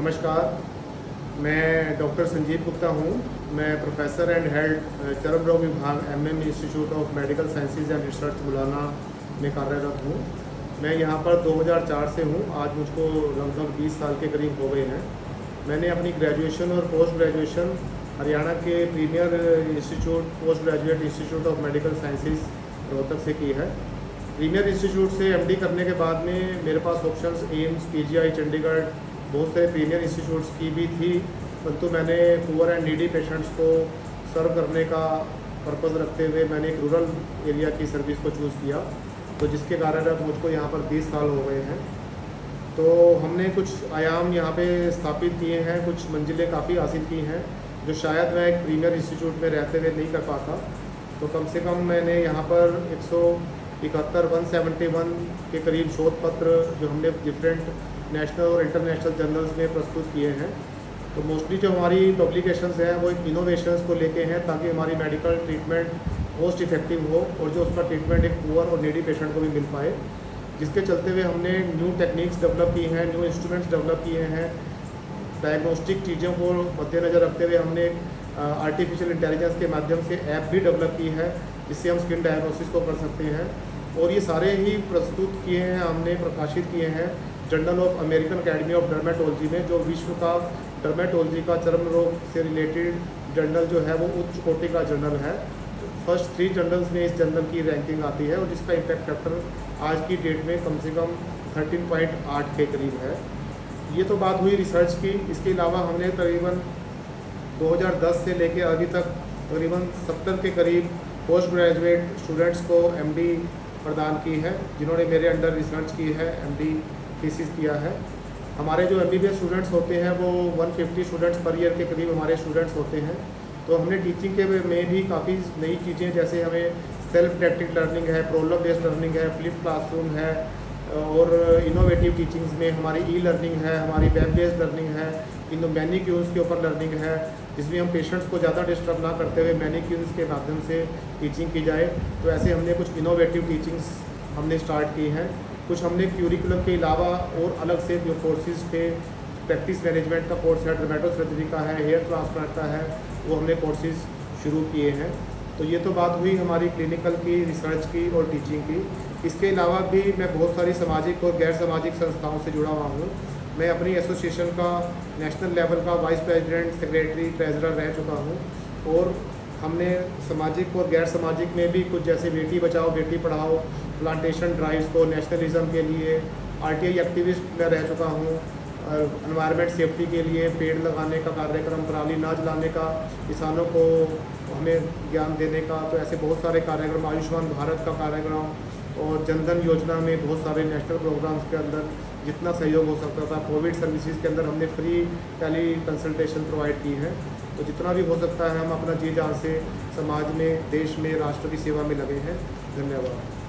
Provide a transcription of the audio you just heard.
नमस्कार, मैं डॉक्टर संजीव गुप्ता हूँ। मैं प्रोफेसर एंड हेड चर्म रोग विभाग MM institute of medical sciences and research बुलाना में कार्यरत हूँ। मैं यहाँ पर 2004 से हूँ। आज मुझको लगभग 20 साल के करीब हो गए हैं। मैंने अपनी ग्रेजुएशन और पोस्ट ग्रेजुएशन हरियाणा के premier institute post graduate institute of medical sciences Rohtak से की है। प्रीमियर इंस्टीट्यूट से एमडी करने के बाद में मेरे पास ऑप्शंस एम्स, पीजीआई, चंडीगढ़, बहुत सारे प्रीमियर इंस्टीट्यूट्स की भी थी, परंतु मैंने पुअर एंड नीडी पेशेंट्स को सर्व करने का पर्पज़ रखते हुए मैंने एक रूरल एरिया की सर्विस को चूज़ किया, तो जिसके कारण अब मुझको यहाँ पर 20 साल हो गए हैं। तो हमने कुछ आयाम यहाँ पे स्थापित किए हैं, कुछ मंजिलें काफ़ी हासिल की हैं जो शायद मैं एक प्रीमियर इंस्टीट्यूट में रहते हुए नहीं कर पाता। तो कम से कम मैंने यहाँ पर 171 के करीब शोध पत्र जो हमने डिफरेंट नेशनल और इंटरनेशनल जर्नल्स में प्रस्तुत किए हैं। तो मोस्टली जो हमारी पब्लिकेशंस हैं वो इनोवेशंस को लेके हैं, ताकि हमारी मेडिकल ट्रीटमेंट मोस्ट इफेक्टिव हो और जो उसका ट्रीटमेंट एक पुअर और नीडी पेशेंट को भी मिल पाए, जिसके चलते हुए हमने न्यू टेक्निक्स डेवलप की हैं, न्यू इंस्ट्रूमेंट्स डेवलप किए हैं। डायग्नोस्टिक चीज़ों को मद्देनज़र रखते हुए हमने आर्टिफिशियल इंटेलिजेंस के माध्यम से ऐप भी डेवलप की है, जिससे हम स्किन डायग्नोसिस को कर सकते हैं। और ये सारे ही प्रस्तुत किए हैं, हमने प्रकाशित किए हैं journal of American academy of dermatology में, जो विश्व का डर्मेटोलॉजी का चर्म रोग से रिलेटेड जर्नल जो है वो उच्च कोटि का जर्नल है। फर्स्ट 3 जर्नल्स में इस जर्नल की रैंकिंग आती है और जिसका इम्पैक्ट फैक्टर आज की डेट में कम से कम 13.8 के करीब है। ये तो बात हुई रिसर्च की। इसके अलावा हमने तकरीबन 2010 से लेकर अभी तक तकरीबन 70 के करीब पोस्ट ग्रेजुएट स्टूडेंट्स को एमडी प्रदान की है, जिन्होंने मेरे अंडर रिसर्च की है, एमडी थीसिस किया है। हमारे जो एमबीबीएस स्टूडेंट्स होते हैं वो 150 स्टूडेंट्स पर ईयर के करीब हमारे स्टूडेंट्स होते हैं। तो हमने टीचिंग के में भी काफ़ी नई चीज़ें, जैसे हमें सेल्फ डायरेक्टेड लर्निंग है, प्रॉब्लम बेस्ड लर्निंग है, फ्लिप क्लासरूम है, और इनोवेटिव टीचिंग्स में हमारी ई लर्निंग है, हमारी वेब बेस्ड लर्निंग है, इन मैनीक्यून्स के ऊपर लर्निंग है, जिसमें हम पेशेंट्स को ज़्यादा डिस्टर्ब ना करते हुए मैनीक्यून्स के माध्यम से टीचिंग की जाए। तो ऐसे हमने कुछ इनोवेटिव टीचिंग्स हमने स्टार्ट की हैं। कुछ हमने क्यूरिकुलम के अलावा और अलग से जो कोर्सेज थे, प्रैक्टिस मैनेजमेंट का कोर्स है, डर्मेटोसर्जरी का है, हेयर ट्रांसप्लांट का है, वो हमने कोर्सेज शुरू किए हैं। तो ये तो बात हुई हमारी क्लिनिकल की, रिसर्च की और टीचिंग की। इसके अलावा भी मैं बहुत सारी सामाजिक और गैर सामाजिक संस्थाओं से जुड़ा हुआ हूँ। मैं अपनी एसोसिएशन का नेशनल लेवल का वाइस प्रेसिडेंट, सेक्रेटरी, ट्रेजरर रह चुका हूँ। और हमने सामाजिक और गैर सामाजिक में भी कुछ, जैसे बेटी बचाओ बेटी पढ़ाओ, प्लांटेशन ड्राइव्स को नेशनलिज्म के लिए, आरटीआई एक्टिविस्ट मैं रह चुका हूँ, एनवायरनमेंट सेफ्टी के लिए पेड़ लगाने का कार्यक्रम, पराली ना जलाने का, किसानों को हमें ज्ञान देने का। तो ऐसे बहुत सारे कार्यक्रम, आयुष्मान भारत का कार्यक्रम और जनधन योजना में बहुत सारे नेशनल प्रोग्राम्स के अंदर जितना सहयोग हो सकता था, कोविड सर्विसेज के अंदर हमने फ्री टेली कंसल्टेशन प्रोवाइड की है। तो जितना भी हो सकता है हम अपना जी जान से समाज में, देश में, राष्ट्र की सेवा में लगे हैं। धन्यवाद।